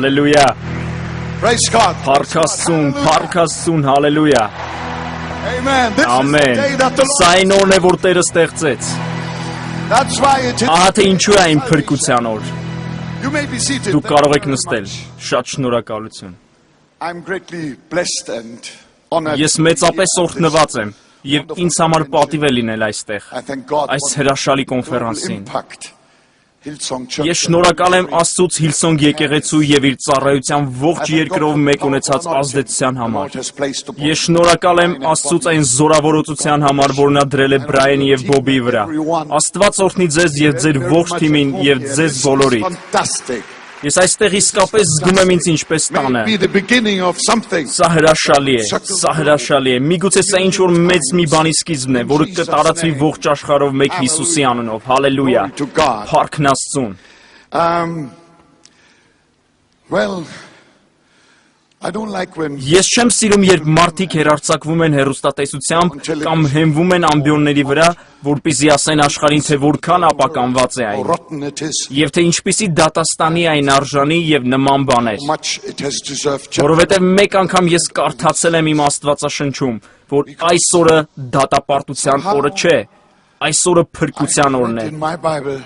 Hallelujah. Praise God. Փառքաստուն, hallelujah. Amen. This is the Amen. day that the Սա այն օրն է, որ Տերը ստեղծեց։ That's why it is. Ահա թե ինչու է այն փրկության օր։ You may be seated. Դուք կարող եք նստել։ Շատ շնորհակալություն։ I'm greatly blessed and honored. Ես մեծապես օրհնված եմ եւ ինձ համար պատիվ է լինել այստեղ։ I thank God Այս for հրաշալի the global կոնֆերանսին։ impact Hillsong Church. Ես շնորհակալ եմ Աստծուց Հիլսոնգ եկեղեցու եւ իր ծառայության ողջ երկրով մեկ ունեցած ազդեցության համար։ Ես շնորհակալ եմ Աստծուց այն զորավորոցության համար, որ նա դրել է Բրայանի եւ Բոբի վրա։ Աստված օրհնի ձեզ եւ ձեր ողջ թիմին եւ ձեզ բոլորին։ Fantastic. Ես այստեղ իսկապես զգում եմ ինձ ինչպես տանը։ Be the beginning of something. Սա հրաշալի է, սա հրաշալի է։ Միգուցե սա ինչ որ մեծ մի բանի սկիզբն է, որը կտարածվի ողջ աշխարհով մեկ Հիսուսի անունով։ Հալելույա։ To God. Փառքն Աստծուն։ Well, I don't like when Ես չեմ սիրում, երբ մարդիկ հեռարձակվում են հեռուստատեսությամբ կամ հենվում են ամբիոնների վրա, որպեսզի ասեն աշխարհին, թե որքան ապականված է այն, rotten it is, եւ թե ինչպիսի դատաստանի այն արժանի եւ նման բաներ։ much it has deserved. Որովհետեւ մեկ անգամ ես կարդացել եմ իմ Աստվածաշնչում, որ այս օրը դատապարտության օրը չէ, այս օրը փրկության օրն է։ In my Bible,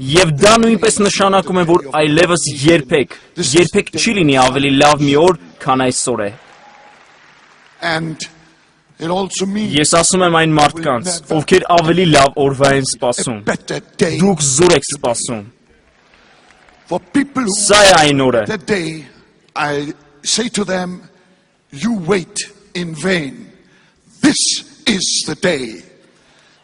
Եվ դա նույնպես նշանակում է, որ այլևս երբեք չի լինի ավելի լավ մի օր, քան այսօր է։ and it also means Ես ասում եմ այն մարդկանց, ովքեր ավելի լավ օրվա են սպասում։ better day Դուք զուր եք սպասում։ for people who Սա է այն օրը։ that day I say to them, you wait in vain. This is the day.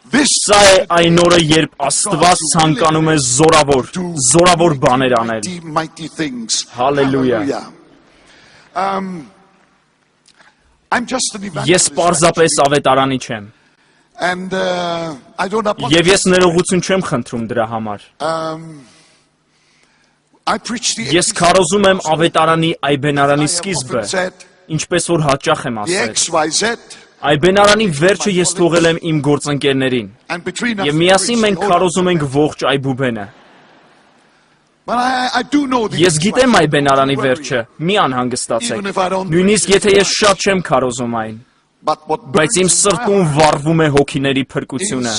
This Սա է այն օրը, երբ Աստված ցանկանում է զորավոր բաներ անել։ mighty things. Hallelujah. I'm just an Ես evangelist. պարզապես ավետարանի չեմ։ And I don't Եվ ես ներողություն չեմ խնդրում դրա համար։ I preach the Ես քարոզում եմ ավետարանի այբենարանի սկիզբը, said ինչպես որ հաճախ եմ the ասել։ XYZ Այբենարանի վերջը ես թողել եմ իմ գործընկերներին։ and between us. Եվ միասին մենք քարոզում ենք ողջ այբուբենը։ But I do know the Ես գիտեմ այբենարանի վերջը, մի անհանգստացեք։ Նույնիսկ եթե ես շատ չեմ քարոզում այն, but what բայց իմ սրտում վառվում է հոգիների փրկությունը։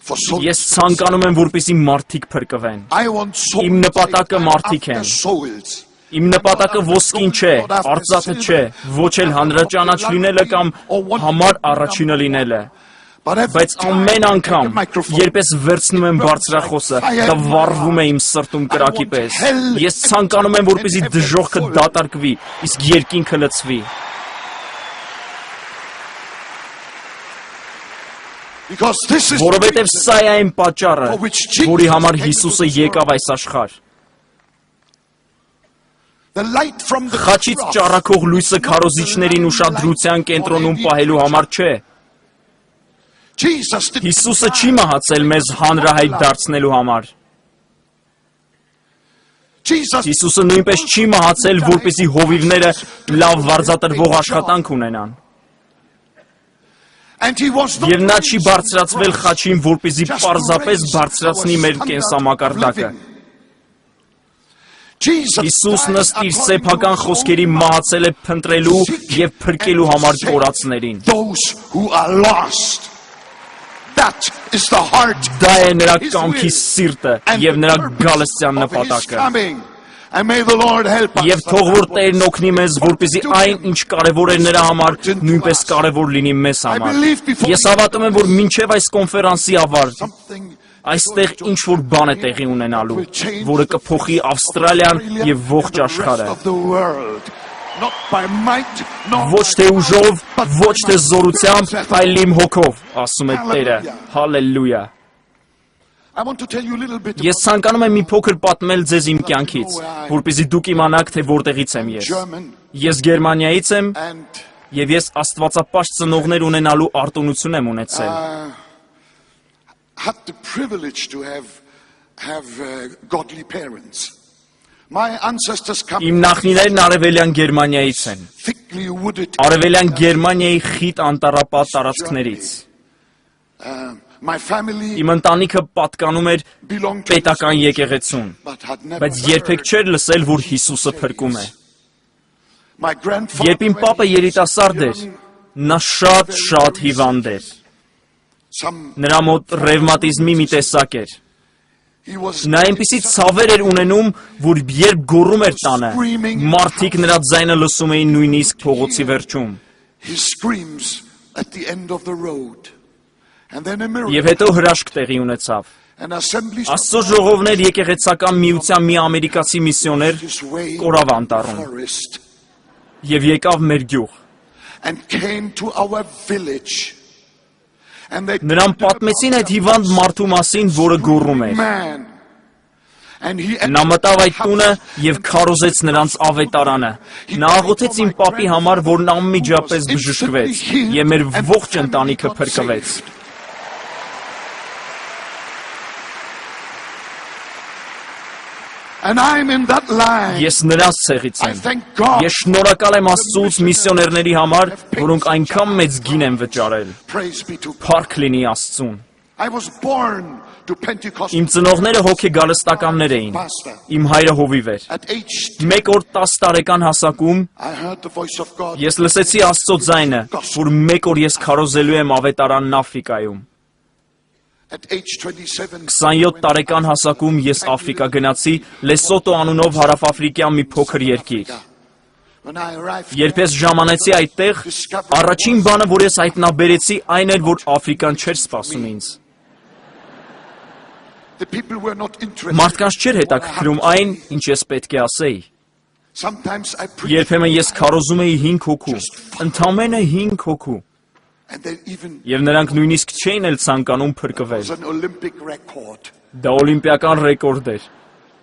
for souls. Ես ցանկանում եմ, որպեսզի մարդիկ փրկվեն։ I want souls. Իմ նպատակը մարդիկ են։ Souls. Իմ նպատակը ոսկին չէ, արծաթը չէ, ոչ էլ հանրաճանաչ լինելը կամ համար առաջինը լինելը։ Բայց ամեն անգամ, երբ ես վերցնում եմ բարձրախոսը, դա վառվում է իմ սրտում կրակի պես։ Ես ցանկանում եմ, որպեսզի դժոխքը դատարկվի, իսկ երկինքը լցվի։ Because this is Որովհետև սա է այն պատճառը, որի համար Հիսուսը եկավ այս աշխարհ։ the light from the Խաչից cross. ճառագող լույսը քարոզիչներին ուշադրության կենտրոնում պահելու համար չէ։ Jesus did Հիսուսը չի մահացել մեզ հանրահայտ դարձնելու համար։ Jesus Հիսուսը նույնպես չի մահացել, որպեսզի հովիվները լավ վարձատրվող աշխատանք ունենան։ and he was not Եվ նա չի բարձրացվել խաչին, որպեսզի պարզապես բարձրացնի մեր կենսամակարդակը։ Jesus Հիսուսն ըստ իր սեփական խոսքերի մահացել է փնտրելու եւ փրկելու համար կորածներին։ those who are lost. That is the heart. Դա է նրա կամքի սիրտը եւ նրա գալստյան of his նպատակը։ coming. And may the Lord help us. Եվ թող որ Տերն օգնի մեզ, որպեսզի այն, ինչ կարևոր է նրա համար, նույնպես կարևոր լինի մեզ համար։ Ես հավատում եմ, որ մինչև այս կոնֆերանսի ավարտ Something այստեղ ինչ-որ բան է տեղի ունենալու, որը կփոխի Ավստրալիան եւ ողջ աշխարհը։ of the world. Not by might, nor Ոչ թե ուժով, ոչ թե զորությամբ, այլ իմ հոգով, ասում է Տերը։ Հալելույա։ I want to tell you a little bit Ես ցանկանում եմ մի փոքր պատմել ձեզ իմ կյանքից, որպեսզի դուք իմանաք, թե որտեղից եմ ես։ German Ես Գերմանիայից եմ and եւ ես աստվածապաշտ ծնողներ ունենալու արտոնություն եմ ունեցել։ had the privilege to have godly parents. My ancestors come Իմ նախնիներն արևելյան Գերմանիայից են։ thickly wooded. Արևելյան Գերմանիայի խիտ անտառապատ տարածքներից։ My family Իմ ընտանիքը պատկանում էր belonged to պետական եկեղեցուն, but had never բայց երբեք heard. չէր լսել, որ Հիսուսը փրկում է։ My grandfather, Երբ իմ պապը երիտասարդ էր, նա շատ հիվանդ էր։ Նրա մոտ ռևմատիզմի մի տեսակ էր։ Նա այնպիսի ցավեր էր ունենում, որ երբ գոռում էր տանը, մարդիկ նրա ձայնը լսում էին նույնիսկ փողոցի վերջում։ his screams at the end of the road. And then a miracle. Եվ հետո հրաշք տեղի ունեցավ։ An assembly Աստծո ժողովներ եկեղեցական միության մի ամերիկացի միսիոներ his way կորավ անտառում forest եւ եկավ մեր գյուղ։ and came to our village. And they Նրան պատմեցին այդ հիվանդ մարդու մասին, որը գոռում էր։ man. And he Նա մտավ այդ տունը եւ քարոզեց նրանց ավետարանը։ Նա աղոթեց իմ պապի համար, որն անմիջապես բժշկվեց եւ մեր ողջ ընտանիքը փրկվեց։ And I'm in that line. Ես նրանց ցեղից I եմ։ thank God. Ես շնորհակալ եմ Աստծուց միսիոներների համար, որոնք այնքան մեծ գին են վճարել։ Praise be to God. Փառք լինի Աստծուն։ I was born to Pentecost Իմ ծնողները հոգեգալստականներ էին։ Իմ հայրը հովիվ էր։ at age. Մեկ օր 10 տարեկան հասակում I heard the voice of God. ես լսեցի Աստծո ձայնը, որ մեկ օր ես քարոզելու եմ ավետարանն Աֆրիկայում։ At age 27, 27 տարեկան հասակում ես Աֆրիկա գնացի Լեսոտո անունով հարավաֆրիկյան մի փոքր երկիր։ when I arrived, Երբ ես ժամանեցի այդտեղ, առաջին բանը, որ ես հայտնաբերեցի, այն էր, որ Աֆրիկան չէր սպասում ինձ։ the people were not interested. Մարդկանց չէր հետաքրքրում այն, ինչ ես պետք է ասեի։ Sometimes I preached, Երբեմն ես քարոզում էի 5 հոգու, ընդամենը 5 հոգու, and they even եւ նրանք նույնիսկ չէին էլ ցանկանում փրկվել։ was an Olympic record. Դա օլիմպիական ռեկորդ էր։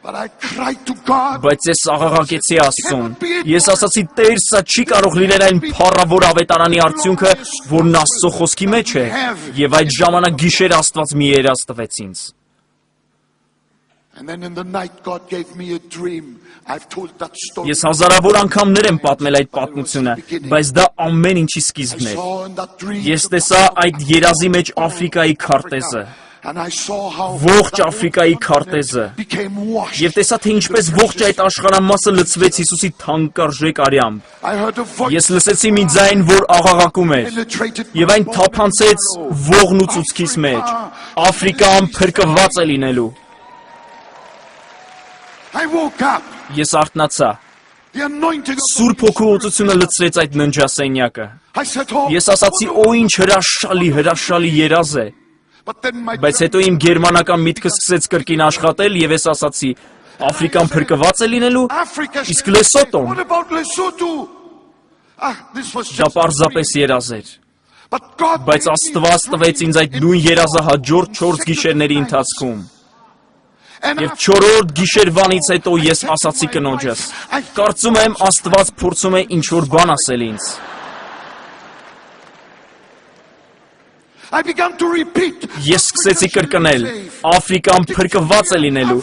But I cried to God. Բայց ես աղաղակեցի Աստծուն։ Ես ասացի, Տեր, սա չի կարող լինել այն փառավոր ավետարանի արդյունքը, որն Աստծո խոսքի մեջ է։ Եվ այդ ժամանակ գիշեր Աստված մի երազ տվեց ինձ։ And then in the night, God gave me a dream. I've told that story. Ես հազարավոր անգամներ եմ պատմել այդ պատմությունը, բայց դա ամեն ինչի I սկիզբն էր։ saw in that dream. Ես տեսա այդ երազի մեջ Աֆրիկայի քարտեզը, And I saw how ողջ Աֆրիկայի քարտեզը, became washed. եւ տեսա, թե ինչպես ողջ այդ աշխարհամասը լցվեց Հիսուսի թանկարժեք արյամբ։ I heard a voice Ես լսեցի մի ձայն, որ աղաղակում էր, penetrated եւ այն թափանցեց ողն ու ծուցկիս մեջ։ Աֆրիկան փրկված է լինելու։ I woke up. Ես արթնացա։ The anointing of Սուրբ Հոգու օծությունը լցրեց այդ ննջասենյակը։ I said, oh, Ես ասացի, «Օ, ինչ հրաշալի երազ է»։ But then my Բայց հետո իմ գերմանական միտքը սկսեց կրկին աշխատել եւ ես ասացի, Աֆրիկան փրկված է լինելու։ Africa. Իսկ Լեսոտոն, What about Lesotho? This was դա just. պարզապես երազ էր։ But God. Բայց Աստված տվեց ինձ այդ նույն երազը հաջորդ 4 գիշերների ընթացքում։ And Եվ 4-րդ գիշերվանից հետո ես ասացի կնոջս. Կարծում եմ Աստված փորձում է ինչ-որ բան ասել ինձ։ I began to repeat. Ես սկսեցի կրկնել. Աֆրիկան փրկված է լինելու։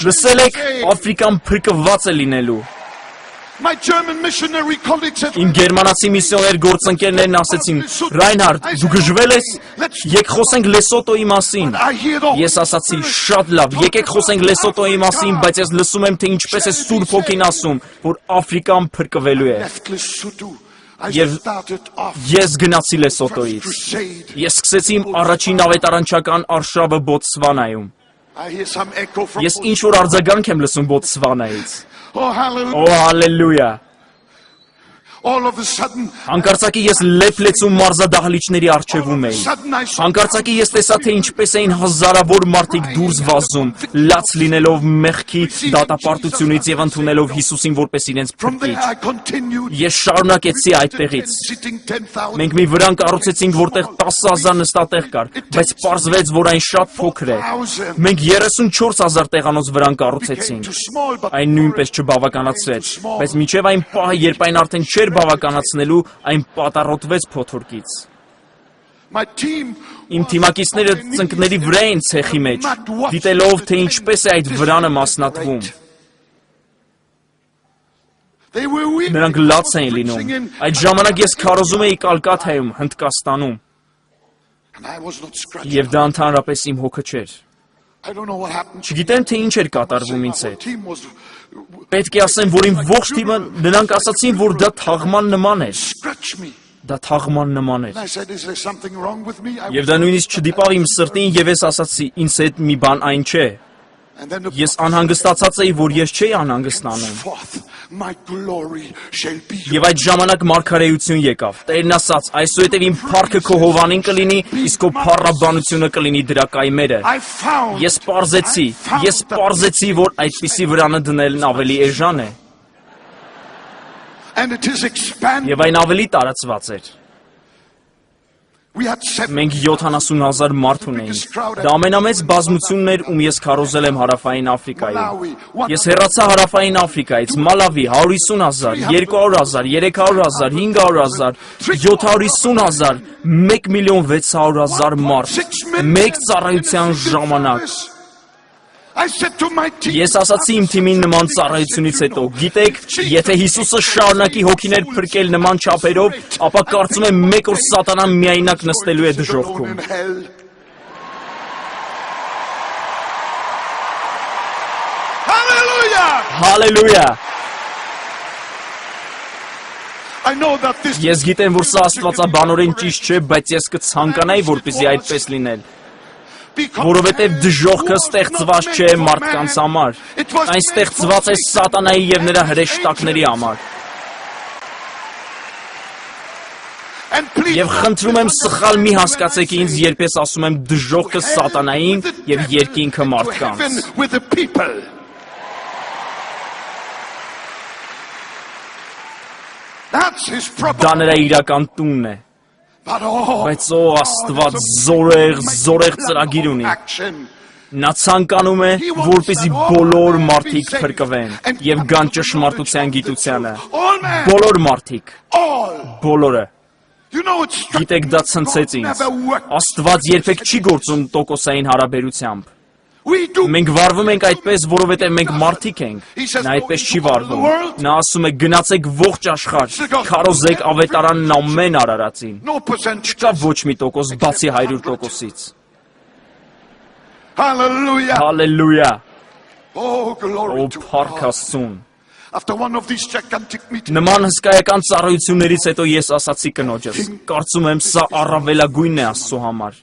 Լսել եք, Աֆրիկան փրկված է լինելու։ My German missionary colleagues said, Իմ գերմանացի միսիոներ գործընկերներն ասեցին. Ռայնհարդ, դու գժվել ես։ Եկեք խոսենք Լեսոտոյի մասին։ I hear the Ես ասացի, շատ լավ, եկեք խոսենք Լեսոտոյի մասին, բայց ես լսում եմ, թե ինչպես է Սուրբ Հոգին ասում, որ Աֆրիկան փրկվելու է։ left Lesotho. I Եվ started off ես գնացի Լեսոտոյից։ crusade. Ես սկսեցի իմ առաջին ավետարանչական արշավը Բոտսվանայում։ I hear some echo from. Ես ինչ որ արձագանք եմ լսում Բոտսվանայից։ Oh, hallelujah. Օ, հալելույա։ All of a sudden, Հանկարծակի ես լեփլեցու մարզադահլիճների առջևում էի։ Հանկարծակի ես տեսա, թե ինչպես էին հազարավոր մարդիկ դուրս վազում, լաց լինելով մեղքի դատապարտությունից եւ ընդունելով Հիսուսին որպես իրենց from there փրկիչ։ I continued. Ես շարունակեցի այդտեղից։ Sitting 10,000. Մենք մի վրան կառուցեցինք, որտեղ 10,000 նստատեղ կար, բայց պարզվեց, որ այն շատ փոքր է։ Մենք 34,000 տեղանոց վրան կառուցեցինք։ Too small, but Այն նույնպես չբավականացրեց, բայց մինչև այն պահը, երբ այն արդեն չէր բավականացնելու, այն պատառոտվեց փոթորկից։ my team. Իմ թիմակիցները ծնկների վրա էին ցեխի մեջ, դիտելով, թե ինչպես է այդ վրանը մասնատվում։ They were weeping. Նրանք լաց էին լինում։ Այդ ժամանակ ես քարոզում էի Կալկաթայում, Հնդկաստանում։ And I was not scratching. Եվ դա ընդհանրապես իմ հոգը չէր։ I don't know what happened. Չգիտեմ, թե ինչ էր կատարվում ինձ Our հետ։ team was Պետք է ասեմ, որ իմ ողջ թիմը նրանք ասացին, որ դա թաղման նման էր։ scratch me. Դա թաղման նման էր։ And I said, is there something wrong with me? Եվ դա նույնիսկ չդիպավ իմ սրտին եւ ես ասացի, ինձ հետ մի բան այն չէ։ And then the Ես անհանգստացած էի, որ ես չէի անհանգստանում։ forth, my glory shall be Եվ այդ ժամանակ մարգարեություն եկավ։ Տերն ասաց, այսուհետև իմ փառքը քո հովանին կլինի, իսկ քո փառաբանությունը կլինի դրա կայմերը։ I found. Ես պարզեցի, որ այդպիսի վրանը դնելն ավելի էժան է։ And it is expanded. Եվ այն ավելի տարածված էր։ We had 7. Մենք 70,000 մարդ ունեինք։ Դա ամենամեծ բազմությունն էր, ում ես քարոզել եմ Հարավային Աֆրիկայում։ Ես հեռացա Հարավային Աֆրիկայից, Մալավի 150,000, 200,000, 300,000, 500,000, 750,000, 1,600,000 մարդ։ Մեկ ծառայության ժամանակ։ I said to my team. Ես ասացի իմ թիմին նման ծառայությունից հետո, գիտեք, եթե Հիսուսը շարունակի հոգիներ փրկել նման չափերով, ապա կարծում եմ մեկ օր սատանան միայնակ նստելու է դժոխքում։ In hell. Hallelujah! Հալելույա։ I know that this Ես գիտեմ, որ սա աստվածաբանորեն ճիշտ չէ, բայց ես կցանկանայի, որպեսզի այդպես լինել։ Որովհետև դժոխքը ստեղծված չէ մարդկանց համար։ Այն ստեղծված է սատանայի եւ նրա հրեշտակների համար։ Եվ խնդրում եմ սխալ մի հասկացեք ինձ, երբ ես ասում եմ դժոխքը սատանային եւ երկինքը մարդկանց։ with the people. That's his Դա problem. նրա իրական տունն է։ But oh, Բայց ո Աստված զորեղ ծրագիր ունի։ action. Նա ցանկանում է, որպեսզի բոլոր մարդիկ փրկվեն եւ գան ճշմարտության գիտությանը։ All men. Բոլոր մարդիկ, All. բոլորը։ You know it's Գիտեք, դա ցնցեց ինձ։ Աստված երբեք չի գործում տոկոսային հարաբերությամբ։ We do. Մենք վարվում ենք այդպես, որովհետև մենք մարդիկ ենք։ Նա այդպես չի վարվում։ Նա ասում է գնացեք ողջ աշխարհ, քարոզեք ավետարանն ամեն արարածին։ No percentage. Չկա ոչ մի տոկոս, բացի 100%-ից։ Hallelujah. Հալելույա։ Oh, glory Ո to փառք God. Աստծուն։ After one of these gigantic meetings, Նման հսկայական ծառայություններից հետո ես ասացի կնոջս, կարծում եմ սա առավելագույնն է Աստծո համար։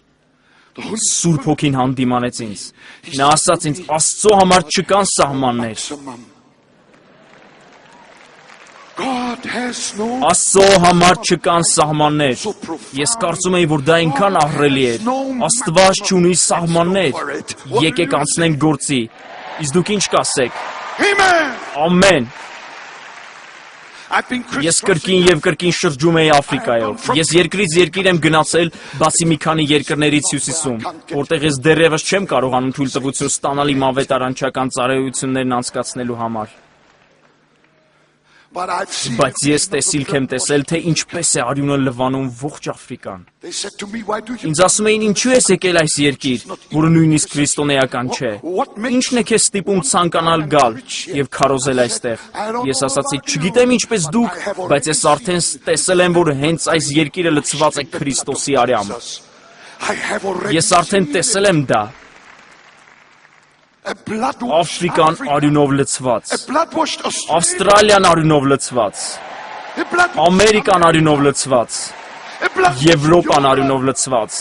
Սուրբ Հոգին հանդիմանեց ինձ։ Նա ասաց ինձ, Աստծո համար չկան սահմաններ։ God has no. Աստծո համար չկան սահմաններ։ Ես կարծում եի, որ դա այնքան ահռելի էր։ Աստված չունի սահմաններ։ Եկեք անցնենք գործի։ Իսկ դուք ինչ կասեք։ Amen. Ամեն։ I've been Ես Christian. կրկին եւ կրկին շրջում եի Աֆրիկայով։ Ես երկրից երկիր եմ գնացել, բացի մի քանի երկրներից հյուսիսում, որտեղ ես դեռևս չեմ կարողանում թույլտվություն ստանալ իմ ավետարանչական ծառայություններն անցկացնելու համար։ But I've seen. Բայց ես տեսիլք եմ տեսել, թե ինչպես է արյունը լվանում ողջ Աֆրիկան։ They said to me, why do you? Ինձ ասում էին, ինչու ես եկել այս երկիր, որը նույնիսկ քրիստոնեական չէ։ Ինչն է քեզ ստիպում ցանկանալ գալ եւ քարոզել այստեղ։ Ես ասացի, չգիտեմ ինչպես դուք, բայց ես արդեն տեսել եմ, որ հենց այս երկիրը լցված է Քրիստոսի արյամբ։ I have already. Ես արդեն տեսել եմ դա։ A blood Աֆրիկան արյունով լցված, A blood washed Australia. Ավստրալիան արյունով լցված, A blood. Ամերիկան արյունով լցված, A blood. Եվրոպան արյունով լցված։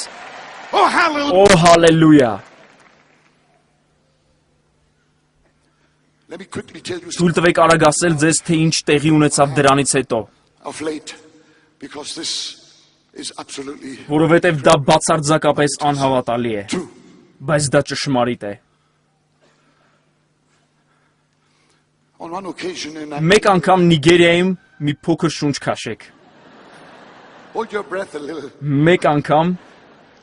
Oh, hallelujah. Օ հալելույա։ Let me quickly tell you Թույլ տվեք արագ ասել ձեզ, թե ինչ տեղի ունեցավ դրանից հետո, of late, because this is absolutely որովհետև դա բացարձակապես անհավատալի է, true. բայց դա ճշմարիտ է։ On one occasion, in Մեկ անգամ Նիգերիայում մի փոքր շունչ քաշեք։ hold your breath a little. Մեկ անգամ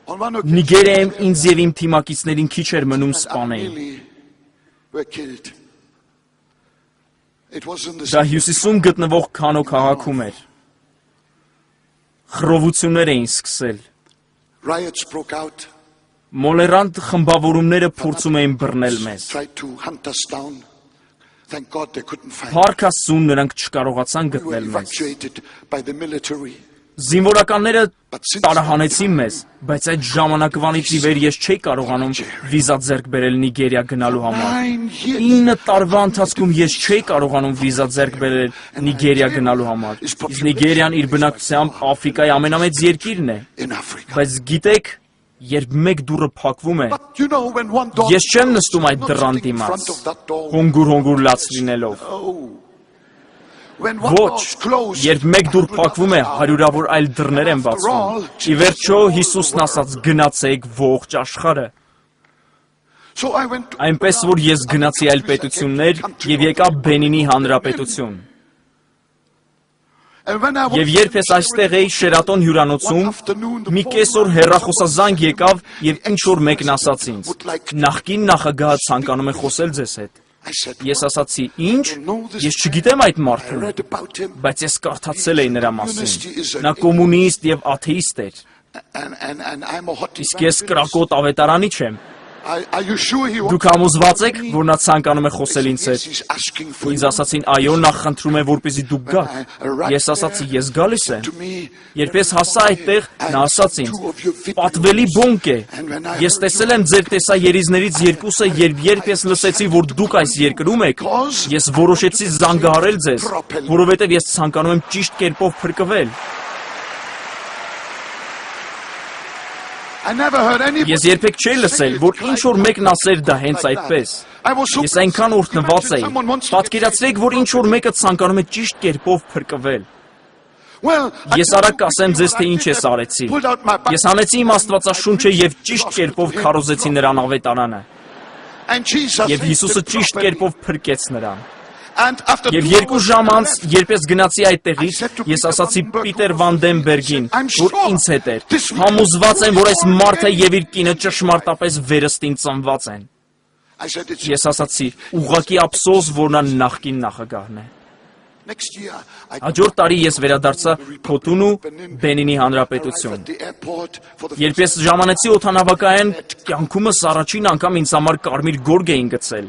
On one occasion, Նիգերիայում ինձ եւ իմ թիմակիցներին քիչ էր մնում սպանեին։ nearly were killed. It was in the Դա հյուսիսում գտնվող Քանո քաղաքում էր։ Խռովություններ էին սկսել։ riots broke out. Մոլերանտ խմբավորումները փորձում էին բռնել մեզ։ Tried to hunt us down. Thank God they couldn't find us. Փառք Աստծուն նրանք չկարողացան We were գտնել մեզ։ evacuated by the military. Զինվորականները տարահանեցին մեզ, բայց այդ ժամանակվանից ի վեր ես չէի կարողանում վիզա ձեռք բերել Նիգերիա գնալու համար։ 9 տարվա ընթացքում ես չէի կարողանում վիզա ձեռք բերել Նիգերիա գնալու համար։ Իսկ Նիգերիան իր բնակչությամբ Աֆրիկայի ամենամեծ երկիրն է։ Բայց գիտեք, երբ մեկ դուռը փակվում է, ես չեմ նստում այդ դռան դիմաց, հոնգուր լաց լինելով։ Ոչ, երբ մեկ դուռ փակվում է, հարյուրավոր այլ դռներ են բացվում։ Ի վերջո Հիսուսն ասաց՝ գնացեք ողջ աշխարհը։ Այնպես որ ես գնացի այլ պետություններ եւ եկա Բենինի Հանրապետություն։ Եվ երբ ես այստեղ էի Շերատոն հյուրանոցում, մի կեսօր հեռախոսազանգ եկավ եւ ինչ-որ մեկն ասաց ինձ. նախկին նախագահը ցանկանում է խոսել ձեզ հետ։ Ես ասացի, ինչ, ես չգիտեմ այդ մարդուն, բայց ես կարդացել էի նրա մասին, նա կոմունիստ եւ աթեիստ էր, իսկ ես կրակոտ ավետարանի չեմ։ Դուք համոզված եք, որ նա ցանկանում է խոսել ինձ հետ։ Ինձ ասացին, այո, նա խնդրում է, որպեսզի դուք գաք։ Ես ասացի, ես գալիս եմ։ Երբ ես հասա այդտեղ, նա ասաց ինձ, պատվելի բոնկ է։ Ես տեսել եմ ձեր տեսաերիզներից երկուսը, երբ ես լսեցի, որ դուք այս երկրում եք, ես որոշեցի զանգահարել ձեզ, որովհետև ես ցանկանում եմ ճիշտ կերպով փրկվել։ Ես երբեք չէի լսել, որ ինչ-որ մեկն ասեր դա հենց այդպես։ Ես այնքան օրհնված էի։ Պատկերացրեք, որ ինչ-որ մեկը ցանկանում է ճիշտ կերպով փրկվել։ Ես արագ կասեմ ձեզ, թե ինչ ես արեցի։ Ես հանեցի իմ Աստվածաշունչը եւ ճիշտ կերպով քարոզեցի նրան ավետարանը։ Եվ Հիսուսը ճիշտ կերպով փրկեց նրան։ Եվ 2 ժամ անց, երբ ես գնացի այդտեղից, ես ասացի Պիտեր Վանդենբերգին, որ ինձ հետ էր, համոզված եմ, որ այս մարդը եւ իր կինը ճշմարտապես վերստին ծնված են։ Ես ասացի, ուղղակի ափսոս, որ նա նախկին նախագահն է։ Հաջորդ տարի ես վերադարձա Քոտոնու, Բենինի Հանրապետություն։ Երբ ես ժամանեցի օդանավակայան, կյանքումս առաջին անգամ ինձ համար կարմիր գորգ էին գցել։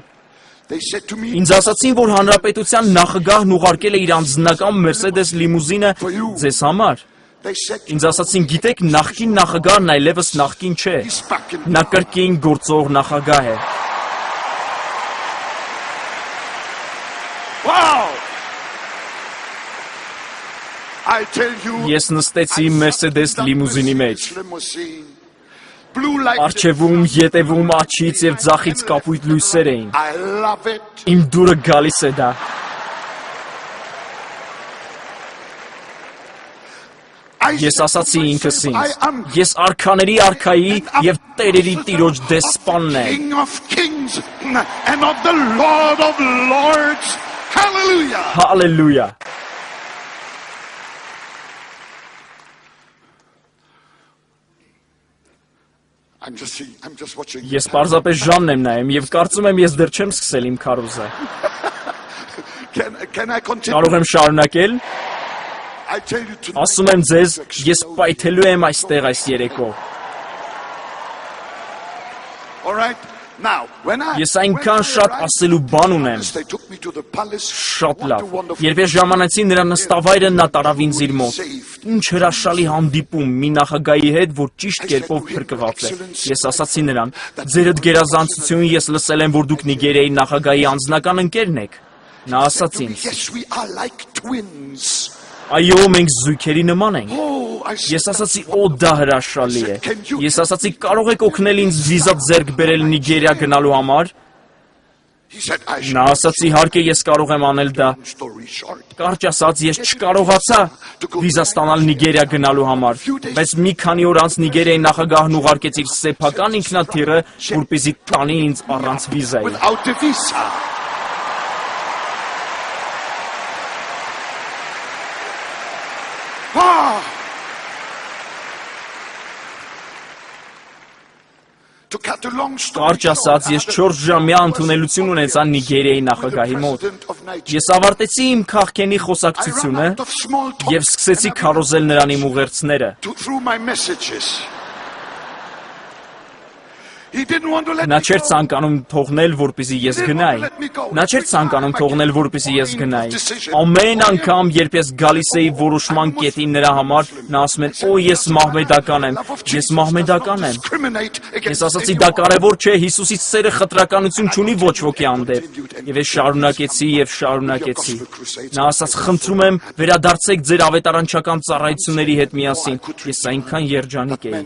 Ինձ ասացին, որ հանրապետության նախագահն ուղարկել է իր անձնական Մերսեդես լիմուզինը ձեզ համար։ Ինձ ասացին, գիտեք, նախկին նախագահն այլևս նախկին չէ։ Նա կրկին գործող նախագահ է։ Ես նստեցի Մերսեդես լիմուզինի մեջ։ Արջևում, ետևում, աջից եւ ձախից կապույտ լույսեր էին։ Իմ դուրը գալիս է դա։ Ես ասացի ինքս ինձ, ես արքաների արքայի եւ տերերի տիրոջ դեսպանն եմ։ Հալելույա։ Ես պարզապես ժամն եմ նայում եւ կարծում եմ ես դեռ չեմ սկսել իմ քարոզը։ Կարող եմ շարունակել։ Ասում եմ ձեզ, ես պայթելու եմ այստեղ այս երեկո։ Ես այնքան շատ ասելու բան ունեմ։ Շատ լավ։ Երբ ես ժամանեցի նրա նստավայրը, նա տարավ ինձ իր մոտ։ Ինչ հրաշալի հանդիպում մի նախագահի հետ, որ ճիշտ կերպով փրկված է։ Ես ասացի նրան, ձերդ գերազանցություն, ես լսել եմ, որ դուք Նիգերիայի նախագահի անձնական ընկերն եք։ Նա ասաց ինձ. Այո, մենք զույգերի նման ենք։ Ես ասացի, օ, դա հրաշալի է։ Ես ասացի, կարող եք օգնել ինձ վիզա ձեռք բերել Նիգերիա գնալու համար։ Նա ասաց, իհարկե ես կարող եմ անել դա։ Կարճ ասած, ես չկարողացա վիզա ստանալ Նիգերիա գնալու համար, բայց մի քանի օր անց Նիգերիայի նախագահն ուղարկեց իր սեփական ինքնաթիռը, որպեսզի տանի ինձ առանց վիզայի։ Կարճ ասած, ես 4 ժամյա ընդունելություն ունեցա Նիգերիայի նախագահի մոտ։ Ես ավարտեցի իմ քաղաքենի խոսակցությունը եւ սկսեցի քարոզել նրան իմ ուղերձները։ He didn't want to let Նա me չէր go. ցանկանում թողնել, որպեսզի ես գնայի։ Նա չէր ցանկանում թողնել, որպեսզի ես գնայի։ Ամեն անգամ, երբ ես գալիս էի որոշման կետին նրա համար, նա ասում էր. «Օ, ես մահմեդական եմ, ես մահմեդական եմ»։ Ես ասացի, դա կարևոր չէ, Հիսուսի սերը խտրականություն չունի ոչ ոքի հանդեպ։ Եվ ես շարունակեցի եւ շարունակեցի։ Նա ասաց. «Խնդրում եմ, վերադարձեք ձեր ավետարանչական ծառայությունների հետ միասին»։ Ես այնքան երջանիկ էի։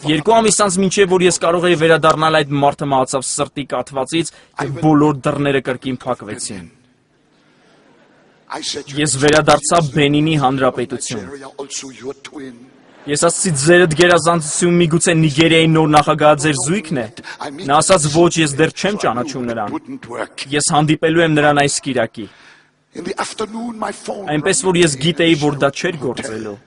2 ամիս անց մինչև որ ես կարող էի վերադառնալ, այդ մարդը մահացավ սրտի կաթվածից եւ բոլոր դռները կրկին փակվեցին։ Ես վերադարձա Բենինի Հանրապետություն։ Ես ասացի, ձերդ գերազանցություն միգուցե Նիգերիայի նոր նախագահը ձեր զույգն է։ Նա ասաց, ոչ, ես դեռ չեմ ճանաչում նրան։ Ես հանդիպելու եմ նրան այս կիրակի։ Այնպես որ ես գիտեի, որ դա չէր գործելու։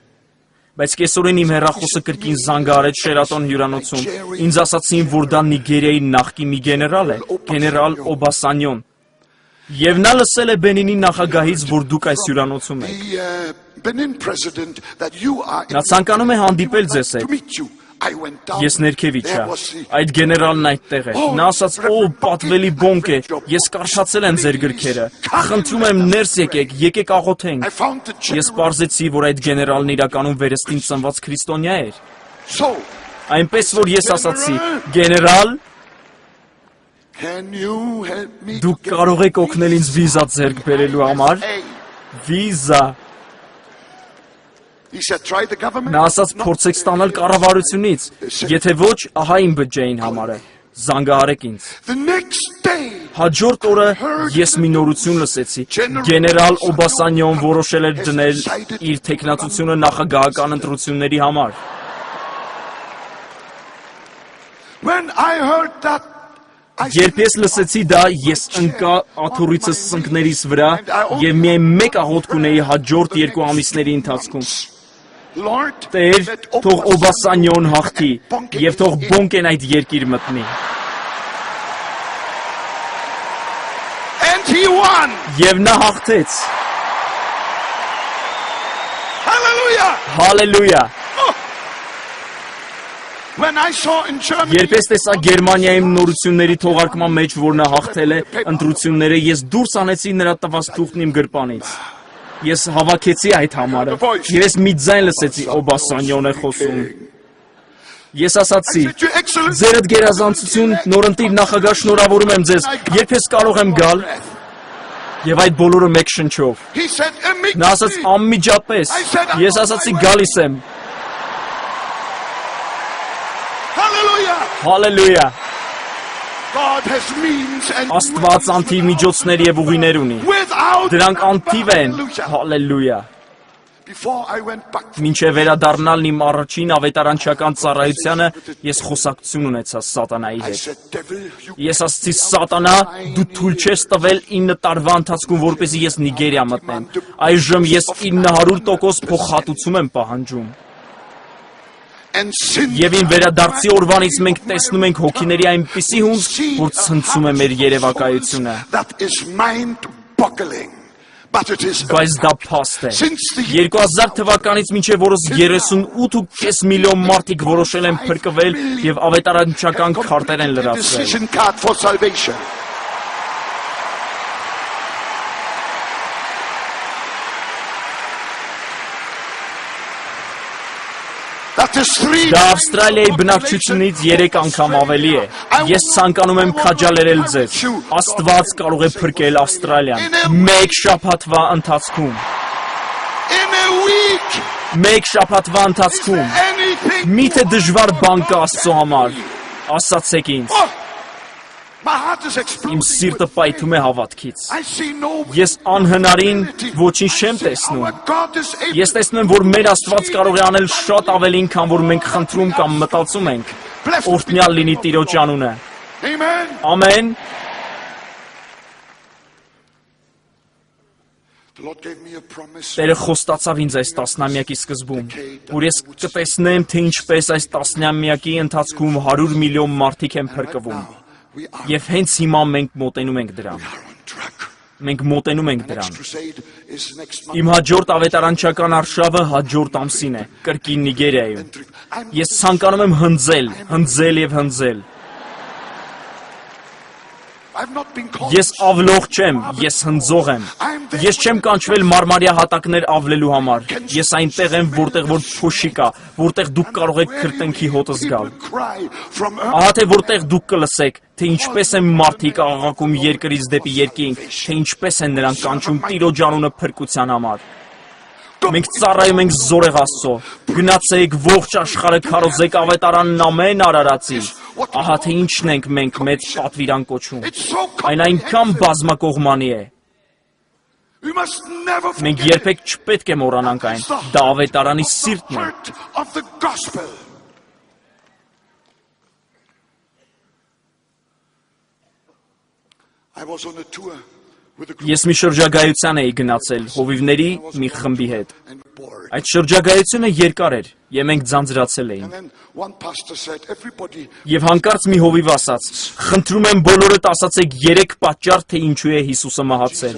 Բայց կեսօրին իմ հեռախոսը կրկին զանգահարեց Շերատոն հյուրանոցում։ Ինձ ասացին, որ դա Նիգերիայի նախկին մի գեներալ է, գեներալ Օբասանյոն։ Եվ նա լսել է Բենինի նախագահից, որ դուք այս հյուրանոցում եք։ Նա ցանկանում է հանդիպել ձեզ հետ։ Ես ներքև իջա։ Այդ գեներալն այդտեղ է։ Նա ասաց. «Օ, պատվելի բոնկ է, ես կարդացել եմ ձեր գրքերը։ Խնդրում եմ ներս եկեք, եկեք աղոթենք»։ Ես պարզեցի, որ այդ գեներալն իրականում վերստին ծնված քրիստոնյա էր։ Այնպես որ ես ասացի. «Գեներալ, դուք կարող եք օգնել ինձ վիզա ձեռք բերելու համար»։ Վիզա։ Նա ասաց, փորձեք ստանալ կառավարությունից, եթե ոչ, ահա իմ բջջային համարը, զանգահարեք ինձ։ Հաջորդ օրը ես մի նորություն լսեցի, գեներալ Օբասանյոն որոշել էր դնել իր թեկնածությունը նախագահական ընտրությունների համար։ Երբ ես լսեցի դա, ես ընկա աթոռիցս ծնկներիս վրա եւ միայն մեկ աղոթք ունեի հաջորդ 2 ամիսների ընթացքում։ Տեր, թող Օբասանյոն հաղթի եւ թող բոնկեն այդ երկիր մտնի։ Եվ նա հաղթեց։ Հալելույա։ Երբ ես տեսա Գերմանիայում նորությունների թողարկման մեջ, որ նա հաղթել է ընտրությունները, ես դուրս անեցի նրա տված թուղթն իմ գրպանից։ Ես հավաքեցի այդ համարը, եւ ես մի ձայն լսեցի. Օբասանյոն է խոսում։ Ես ասացի. «Ձերդ գերազանցություն, նորընտիր նախագահ, շնորհավորում եմ ձեզ, երբ ես կարող եմ գալ»։ Եվ այդ բոլորը մեկ շնչով։ Նա ասաց. «Անմիջապես»։ Ես ասացի. «Գալիս եմ»։ Հալելույա։ Աստված անթիվ միջոցներ եւ ուղիներ ունի։ Դրանք անթիվ են։ Հալելույա։ Մինչև վերադառնալն իմ առաջին ավետարանչական ծառայությանը, ես խոսակցություն ունեցա սատանայի հետ։ Ես ասացի. «Սատանա, դու թույլ չես տվել 9 տարվա ընթացքում, որպեսզի ես Նիգերիա մտնեմ։ Այժմ ես 900% փոխհատուցում եմ պահանջում»։ Եվ իմ վերադարձի օրվանից մենք տեսնում ենք հոգիների այնպիսի հունձ, որ ցնցում է մեր երևակայությունը։ Բայց դա փաստ է։ 2000 թվականից մինչև օրս 38.5 միլիոն մարդիկ որոշել են փրկվել եւ ավետարանչական քարտեր են լրացրել։ Դա Ավստրալիայի բնակչությունից 3 անգամ ավելի է։ Ես ցանկանում եմ քաջալերել ձեզ։ Աստված կարող է փրկել Ավստրալիան։ Մեկ շաբաթվա ընթացքում։ Մեկ շաբաթվա ընթացքում։ Միթե դժվար բան կա Աստծո համար։ Ասացեք ինձ։ Իմ սիրտը պայթում է հավատքից։ Ես անհնարին ոչինչ չեմ տեսնում։ Ես տեսնում եմ, որ մեր Աստված կարող է անել շատ ավելին, քան որ մենք խնդրում կամ մտածում ենք։ Օրհնյալ լինի Տիրոջ անունը։ Ամեն։ Տերը խոստացավ ինձ այս տասնամյակի սկզբում, որ ես կտեսնեմ, թե ինչպես այս տասնամյակի ընթացքում 100 միլիոն մարդիկ են փրկվում։ Եվ հենց հիմա մենք մոտենում ենք դրան։ Մենք մոտենում ենք դրան։ Իմ հաջորդ ավետարանչական արշավը հաջորդ ամսին է, կրկին Նիգերիայում։ Ես ցանկանում եմ հնձել, հնձել եւ հնձել։ Ես ավլող չեմ, ես հնձող եմ։ Ես չեմ կանչվել մարմարյա հատակներ ավլելու համար։ Ես այնտեղ եմ, որտեղ որ փոշի կա, որտեղ դուք կարող եք քրտինքի հոտը զգալ։ Ահա թե որտեղ դուք կլսեք, թե ինչպես են մարդիկ աղաղակում երկրից դեպի երկինք, թե ինչպես են նրանք կանչում Տիրոջ անունը փրկության համար։ Մենք ծառայում ենք զորեղ Աստծո։ Գնացեք ողջ աշխարհը քարոզեք ավետարանն ամեն արարածի։ Ահա թե ինչն ենք մենք մեծ պատվիրան կոչում։ Այն այնքան բազմակողմանի է։ Մենք երբեք չպետք է մոռանանք այն։ Դա ավետարանի սիրտն է։ Ես մի շրջագայության էի գնացել հովիվների մի խմբի հետ։ Այդ շրջագայությունը երկար էր, եւ մենք ձանձրացել էինք։ Եվ հանկարծ մի հովիվ ասաց. «Խնդրում եմ բոլորդ ասացեք 3 պատճառ, թե ինչու է Հիսուսը մահացել»։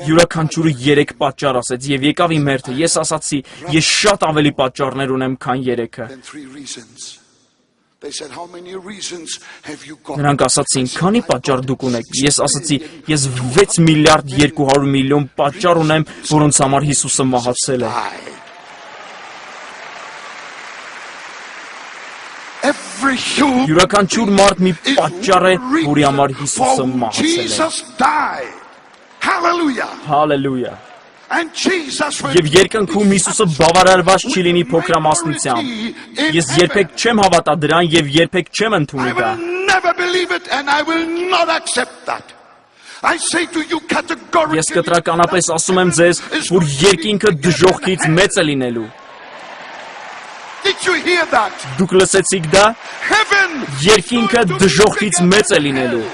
Յուրաքանչյուրը 3 պատճառ ասեց եւ եկավ իմ հերթը։ Ես ասացի. «Ես շատ ավելի պատճառներ ունեմ, քան 3-ը»։ Նրանք ասացին. «Քանի պատճառ դուք ունեք»։ Ես ասացի. «Ես 6 միլիարդ 200 միլիոն պատճառ ունեմ, որոնց համար Հիսուսը մահացել է»։ Յուրաքանչյուր մարդ մի պատճառ է, որի համար Հիսուսը մահացել է։ Հալելույա։ Եվ երկնքում Հիսուսը բավարարված չի լինի փոքրամասնությամբ։ Ես երբեք չեմ հավատա դրան եւ երբեք չեմ ընդունի դա։ Ես կտրականապես ասում եմ ձեզ, որ երկինքը դժոխքից մեծ է լինելու։ Դուք լսեցիք դա։ Երկինքը դժոխքից մեծ է լինելու։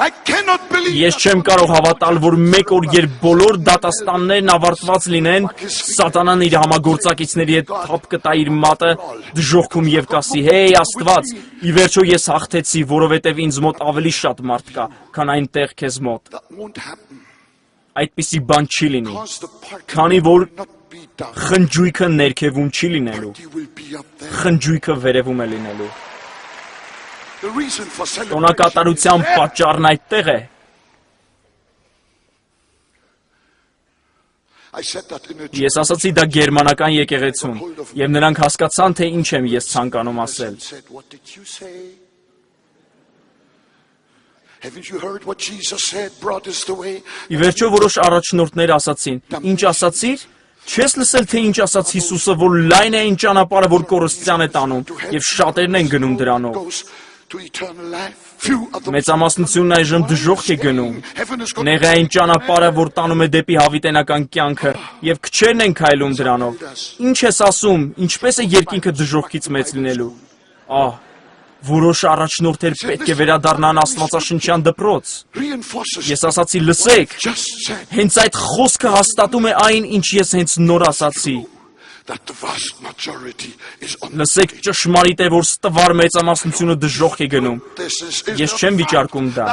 Ես չեմ կարող հավատալ, որ մեկ օր, երբ բոլոր դատաստաններն ավարտված լինեն, Սատանան իր համագործակիցների հետ թափ կտա իր մատը դժոխքում եւ կասի. «Հեյ Աստված, ի վերջո ես հաղթեցի, որովհետեւ ինձ մոտ ավելի շատ մարդ կա, քան այնտեղ քեզ մոտ»։ Այդպիսի բան չի լինի, քանի որ խնջույքը ներքևում չի լինելու, խնջույքը վերևում է լինելու։ Տոնակատարության պատճառն այդտեղ է։ Ես ասացի դա գերմանական եկեղեցում, եւ նրանք հասկացան, թե ինչ եմ ես ցանկանում ասել։ Ի վերջո որոշ առաջնորդներ ասացին. «Ինչ ասացիր։ Չես լսել, թե ինչ ասաց Հիսուսը, որ լայն է այն ճանապարհը, որ կորստյան է տանում, եւ շատերն են գնում դրանով»։ Մեծամասնությունն այժմ դժոխք է գնում։ Նեղ է այն ճանապարհը, որ տանում է դեպի հավիտենական կյանքը, եւ քչերն են քայլում դրանով։ Ինչ ես ասում, ինչպես է երկինքը դժոխքից մեծ լինելու։ Ահ, որոշ առաջնորդներ պետք է վերադառնան աստվածաշնչյան դպրոց։ Ես ասացի. «Լսեք, հենց այդ խոսքը հաստատում է այն, ինչ ես հենց նոր ասացի։ Լսեք, ճշմարիտ է, որ ստվար մեծամասնությունը դժոխք է գնում։ Ես չեմ վիճարկում դա։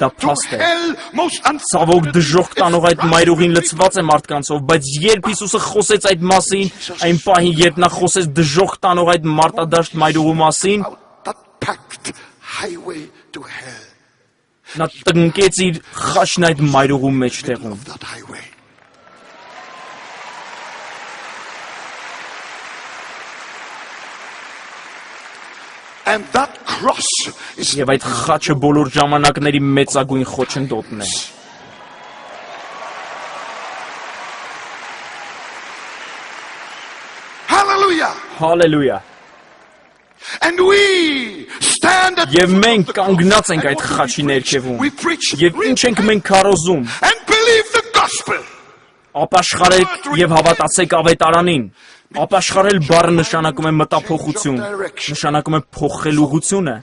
Դա փաստ է։ Ցավոք դժոխք տանող այդ մայրուղին լցված է մարդկանցով, բայց երբ Հիսուսը խոսեց այդ մասին, այն պահին, երբ նա խոսեց դժոխք տանող այդ մարտադաշտ մայրուղու մասին, նա տնկեց իր խաչն այդ մայրուղու մեջտեղում։ Եվ այդ խաչը բոլոր ժամանակների մեծագույն խոչընդոտն է։ Հալելույա։ Եվ մենք կանգնած ենք այդ խաչի ներքևում։ Եվ ինչ ենք մենք քարոզում։ Ապաշխարեք եւ հավատացեք ավետարանին։ Ապաշխարել բառը նշանակում է մտափոխություն, նշանակում է փոխել ուղղությունը։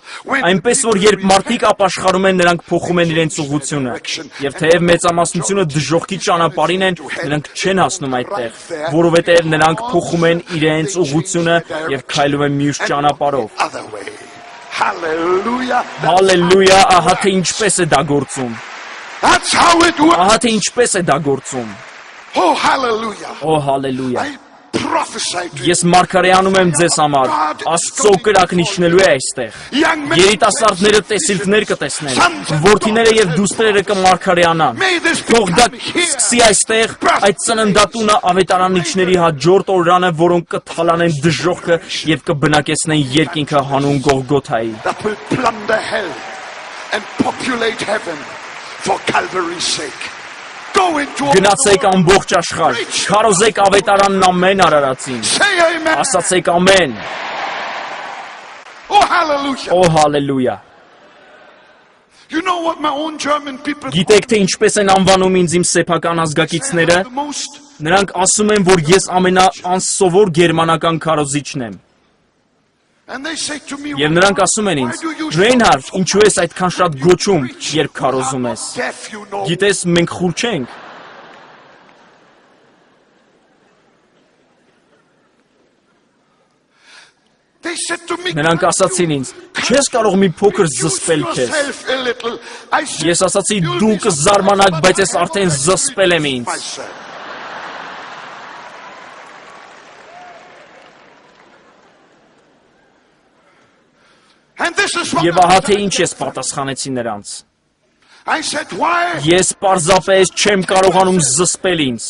Այնպես որ երբ մարդիկ ապաշխարում են, նրանք փոխում են իրենց ուղղությունը։ Եվ թեև մեծամասնությունը դժոխքի ճանապարհին են, նրանք չեն հասնում այդտեղ, որովհետև նրանք փոխում են իրենց ուղղությունը եւ քայլում են մյուս ճանապարհով։ Հալելույա, ահա թե ինչպես է դա գործում։ Ահա թե ինչպես է դա գործում։ Oh hallelujah. Օ հալելույա։ prophesy to you. Ես մարգարեանում եմ ձեզ համար, Աստծո կրակն իջնելու է այստեղ։ Երիտասարդները տեսիլքներ կտեսնեն, որդիները եւ դուստրերը կմարգարեանան։ Թող դա սկսի այստեղ այդ ծննդատունը ավետարանիչների հաջորդ օրրանը, որոնք կթալանեն դժոխքը եւ կբնակեցնեն երկինքը հանուն Գողգոթայի։ That will plunder hell and populate heaven for Calvary's sake. Go into all Գնացեք ամբողջ աշխարհ, քարոզեք ավետարանն ամեն արարածին։ Say amen. Ասացեք ամեն։ Oh, hallelujah. Օ հալելույա։ You know what my own German people Գիտեք թե ինչպես են անվանում ինձ իմ սեփական ազգակիցները։ the most? Նրանք ասում են, որ ես ամենաանսովոր գերմանական քարոզիչն եմ։ And they say to me, Եվ նրանք ասում են ինձ. Ռեյնհարդ, ինչու ես այդքան շատ գոչում, երբ քարոզում ես։ deaf, you know. Գիտես, մենք խուր չենք։ They said to me, Նրանք ասացին ինձ. Չես կարող մի փոքր զսպել քեզ։ yourself a little. I said, Ես ասացի դու կզարմանաք, բայց ես արդեն զսպել եմ ինձ։ myself. And this is what Եվ ահա թե ինչ ես պատասխանեցի նրանց։ I said, why? Ես պարզապես չեմ կարողանում զսպել ինձ։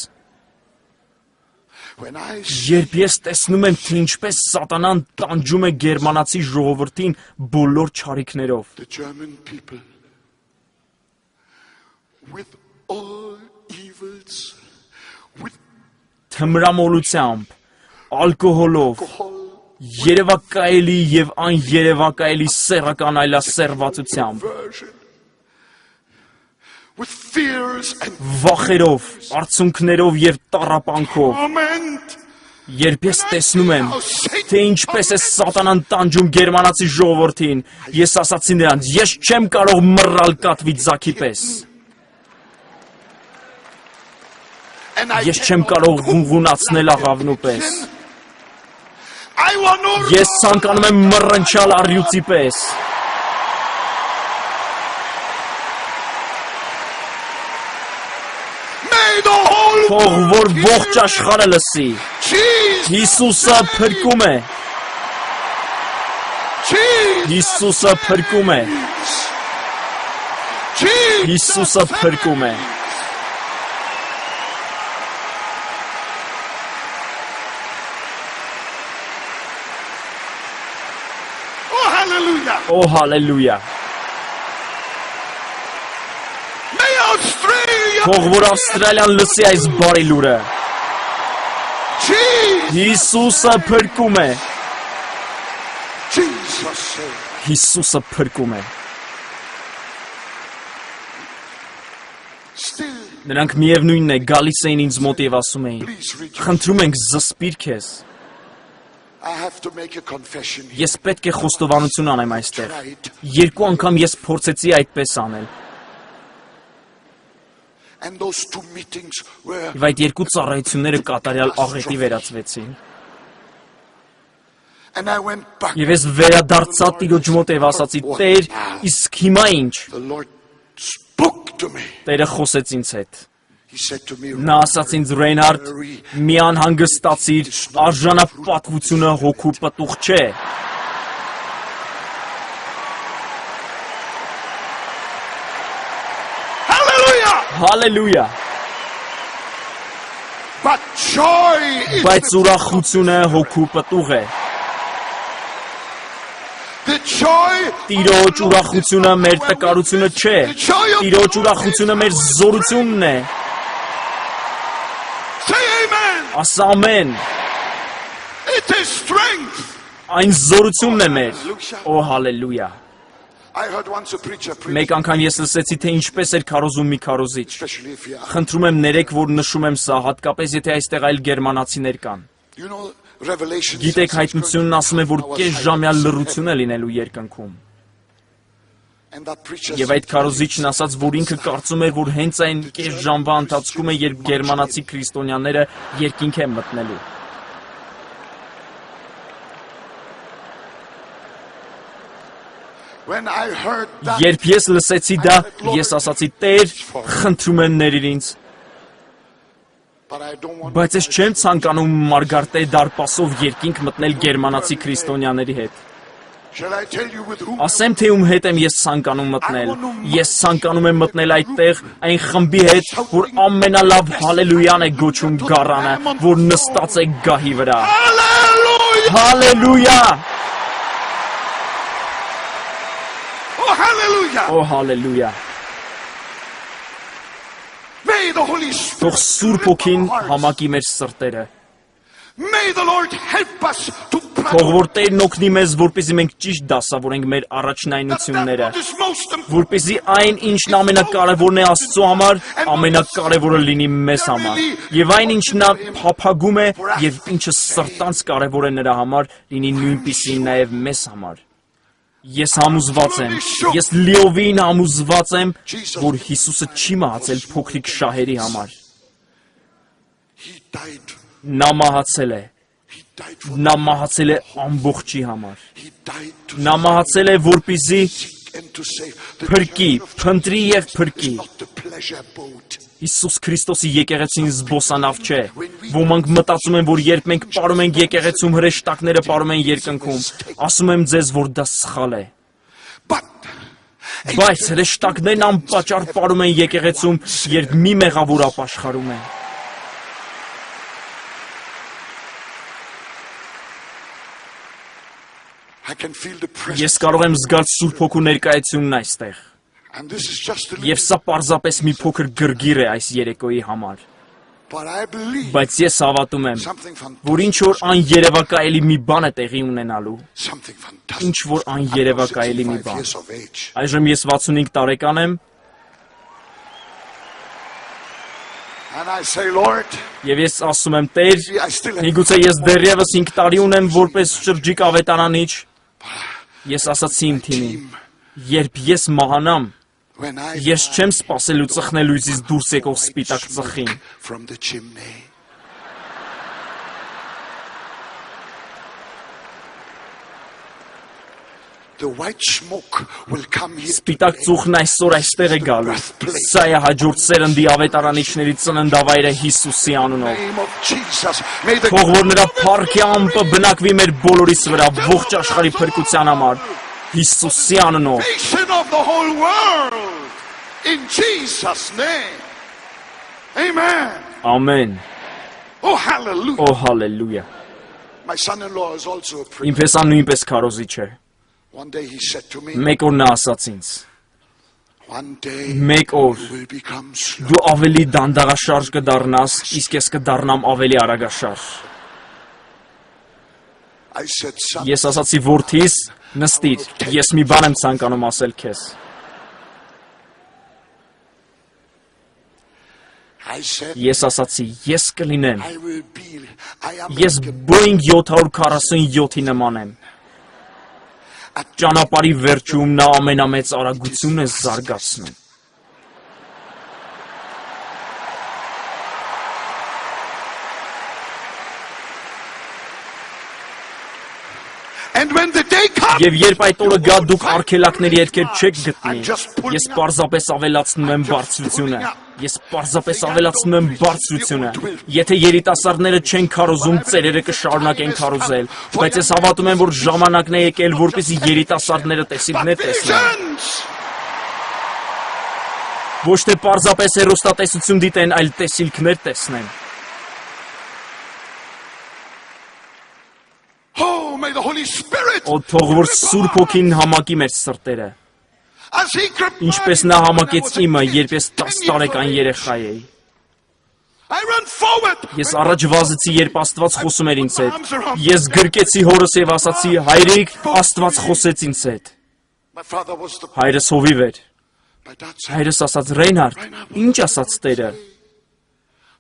When I see Երբ ես տեսնում եմ, թե ինչպես սատանան տանջում է գերմանացի ժողովրդին բոլոր չարիքներով։ the German people with all evils, with Թմրամոլությամբ, ալկոհոլով, alcohol, երևակայելի եւ աներևակայելի սեռական այլասերվածությամբ, version, with fears and վախերով, արցունքներով եւ տառապանքով, torment. երբ ես տեսնում եմ, թե ինչպես է սատանան տանջում գերմանացի ժողովրդին, ես ասացի նրանց, ես չեմ կարող մռալ կատվի ձագի պես, And I ես չեմ կարող ղունղունացնել աղավնու պես, I want to ես ցանկանում եմ մռնչալ առյուծի պես, may the whole թող որ ողջ աշխարհը լսի, Jesus, Հիսուսը փրկում է, Jesus, Հիսուսը փրկում է, Jesus. Հիսուսը փրկում է։ Oh, hallelujah. Օ հալելույա։ May Australia, Թող որ Ավստրալիան լսի այս բարի լուրը։ Jesus, Հիսուսը փրկում է, Jesus said, Հիսուսը փրկում է։ still, Նրանք միևնույնն է գալիս էին ինձ մոտ եւ ասում էին. please rejoice. Խնդրում ենք զսպիր քեզ։ I have to make a confession here. Ես պետք է խոստովանություն անեմ այստեղ։ Tried. Երկու անգամ ես փորձեցի այդպես անել։ And those two meetings were, Եվ այդ երկու ծառայությունները կատարյալ աղետի վերածվեցին։ and I went back. Եվ ես վերադարձա Տիրոջ մոտ եւ ասացի. Տեր, իսկ հիմա ինչ։ The Lord spoke to me. Տերը խոսեց ինձ հետ։ He said to me, Նա ասաց ինձ Ռեյնհարդ, մի անհանգստացիր, արժանապատվությունը հոգու պտուղ չէ։ hallelujah! Հալելույա։ But joy is Բայց ուրախությունը հոգու պտուղ է։ the joy. Տիրոջ ուրախությունը մեր տկարությունը չէ։ Տիրոջ ուրախությունը մեր զորությունն է։ Say amen. Ասա ամեն։ It is strength. Այն զորությունն է մեր։ Օ հալելույա։ I heard once a preacher preach, Մեկ անգամ ես լսեցի, թե ինչպես էր քարոզում մի քարոզիչ։ especially if you are. Խնդրում եմ ներեք, որ նշում եմ սա, հատկապես եթե այստեղ այլ գերմանացիներ կան։ You know, Revelation. Գիտեք, հայտնությունն ասում է, որ կես ժամյա լռություն է լինելու երկնքում։ And that preacher Եվ այդ քարոզիչն ասաց, որ ինքը կարծում էր, որ հենց այն կես ժամվա ընթացքում է, երբ գերմանացի քրիստոնյաները երկինք են մտնելու։ when I heard that, Երբ ես լսեցի դա, ես ասացի. Տեր, խնդրում եմ ներիր ինձ։ But I don't want Բայց ես չեմ ցանկանում Մարգարտե դարպասով երկինք մտնել գերմանացի քրիստոնյաների հետ։ Shall I tell you with whom? Ասեմ, թե ում հետ եմ ես ցանկանում մտնել։ Ես ցանկանում եմ մտնել այդտեղ այն խմբի հետ, որ ամենալավ հալելույան է գոչում գառանը, որ նստած է գահի վրա։ Hallelujah! Հալելույա! Oh, hallelujah! Օ հալելույա։ May the Holy Թող Spirit Սուրբ Հոգին համակի մեր սրտերը։ May the Lord help us to Թող որ Տերն օգնի մեզ, որպեսզի մենք ճիշտ դասավորենք մեր առաջնայնությունները, what is most important. որպեսզի այն, ինչն ամենակարևորն է Աստծո համար, ամենակարևորը լինի մեզ համար, եւ այն, ինչն նա փափագում է եւ ինչը սրտանց կարևոր է նրա համար, լինի նույնպիսի նաեւ մեզ համար։ Ես համոզված եմ, ես լիովին համոզված եմ, որ Հիսուսը չի մահացել փոքրիկ շահերի համար։ He died. Նա մահացել է։ He died for Նա մահացել է ամբողջի համար։ He died to Նա մահացել է, որպեսզի seek and to save. The փրկի, journey of փնտրի եւ is փրկի։ not the pleasure boat. Հիսուս Քրիստոսի եկեղեցին զբոսանավ չէ։ Ոմանք մտածում են, որ երբ մենք պարում ենք եկեղեցում, հրեշտակները պարում են երկնքում։ Ասում եմ ձեզ, որ դա սխալ է։ But Բայց հրեշտակներն անպատճառ պարում են եկեղեցում, երբ մի մեղավոր ապաշխարում է։ I can feel the Ես presence. կարող եմ զգալ Սուրբ Հոգու ներկայությունն այստեղ։ And this is just a Եվ little. սա պարզապես մի փոքր գրգիր է այս երեկոյի համար։ But I believe Բայց ես հավատում եմ, something որ ինչ fantastic. որ աներևակայելի մի բան է տեղի ունենալու։ Something fantastic. Ինչ որ աներևակայելի մի 65 բան։ years of age. Այժմ ես 65 տարեկան եմ And I say, Lord, եւ ես ասում եմ Տեր, I still have միգուցե ես դեռևս 5 տարի ունեմ որպես շրջիկ ավետարանիչ։ Ես ասացի իմ թիմին, երբ ես մահանամ, when I ես չեմ սպասելու ծխնելույզից դուրս եկող սպիտակ ծխին։ from the chimney. The white smoke will come here. Սպիտակ ծուխն այսօր այստեղ է գալու։ Սա է հաջորդ սերնդի ավետարանիչների ծննդավայրը Հիսուսի անունով։ Name of Jesus. May the Թող որ նրա փառքի ամպը բնակվի մեր բոլորիս վրա ողջ աշխարհի փրկության համար։ Հիսուսի անունով։ nation of the whole world in Jesus' name. Amen. Ամեն։ Oh, hallelujah. Օ հալելույա։ My son-in-law is also a priest. Իմ փեսան նույնպես քարոզիչ է։ One day he said to me, Մեկ օր նա ասաց ինձ. one day Մեկ օր you will become slow. դու ավելի դանդաղաշարժ կդառնաս, իսկ ես կդառնամ ավելի արագաշարժ։ I said, son, Ես ասացի որդիս, նստիր, ես մի բան եմ ցանկանում ասել քեզ։ I said, Ես ասացի, ես կլինեմ։ I will be, I am Ես like a Boeing 747-ի նման եմ։ Ճանապարհի վերջում նա ամենամեծ արագություն է զարգացնում։ And when the day comes, Եվ երբ այդ օրը գա, դուք արգելակների երկեր չեք գտնի։ Ես պարզապես ավելացնում եմ բարձրությունը։ Ես պարզապես ավելացնում եմ բարձրությունը։ Եթե երիտասարդները չեն քարոզում, ծերերը կշարունակեն քարոզել, բայց ես հավատում եմ, որ ժամանակն է եկել, որպեսզի երիտասարդները տեսիլքներ տեսնեն։ visions, Ոչ թե պարզապես հեռուստատեսություն դիտեն, այլ տեսիլքներ տեսնեն։ oh, may the Holy Spirit, Օ թող որ Սուրբ Հոգին համակի մեր սրտերը։ as he gripped Ինչպես mine նա when I համակեց was a իմը, kid, երբ ես 10 10 years տարեկան of age. երեխա էի։ I ran forward. Ես առաջ վազեցի, երբ Աստված խոսում էր ինձ հետ։ Ես գրկեցի հորս եւ ասացի. «Հայրիկ, Աստված խոսեց ինձ հետ»։ My father was the Հայրս հովիվ էր։ my dad said, Հայրս ասաց. «Ռեյնարդ, ինչ ասաց Տերը»։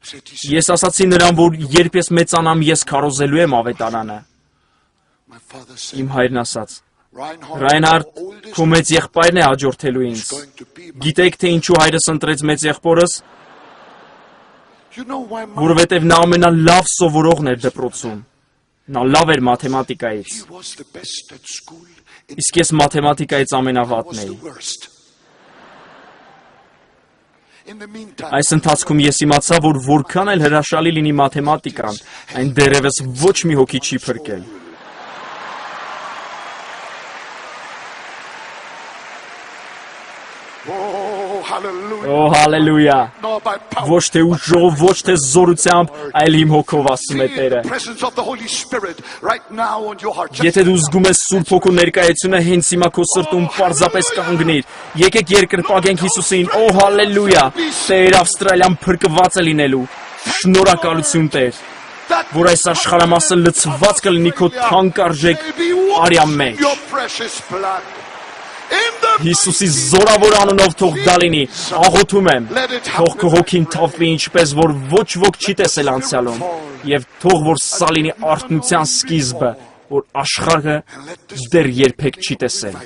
said he said, Ես ասացի նրան, որ երբ ես մեծանամ, ես քարոզելու եմ ավետարանը։ my father said, Իմ հայրն ասաց. Reinhard, Ռայնհարդ, the oldest քո մեծ եղբայրն է հաջորդելու ինձ։ is going to be my, Գիտեք թե ինչու հայրս ընտրեց մեծ եղբորս, you know why my, որովհետև նա ամենալավ սովորողն էր դպրոցում։ Նա լավ էր մաթեմատիկայից։ he was the best at school, Իսկ ես մաթեմատիկայից ամենավատն was էի։ the worst. Այս ընթացքում ես իմացա, որ որքան էլ հրաշալի լինի մաթեմատիկան, այն դեռևս ոչ մի հոգի չի փրկել։ Օ, հալելույա։ Ոչ թե ուժով, ոչ թե զորությամբ, այլ իմ հոգով, ասում է Տերը։ Եթե դու զգում ես Սուրբ Հոգու ներկայությունը հենց հիմա քո սրտում պարզապես կանգնիր։ Եկեք երկրպագենք Հիսուսին։ Օ, հալելույա։ Տեր, Ավստրալիան փրկված է լինելու։ Շնորհակալություն Տեր, որ այս աշխարհամասը լցված կլինի քո թանկարժեք արյա մեջ։ Հիսուսի զորավոր անունով թող դա լինի, աղոթում եմ, թող քո հոգին թափվի ինչպես որ ոչ ոք չի տեսել անցյալում, եւ թող որ սա լինի արթնության սկիզբը, որ աշխարհը դեռ երբեք չի տեսել։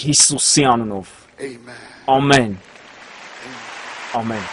Հիսուսի անունով։ Ամեն։ Ամեն։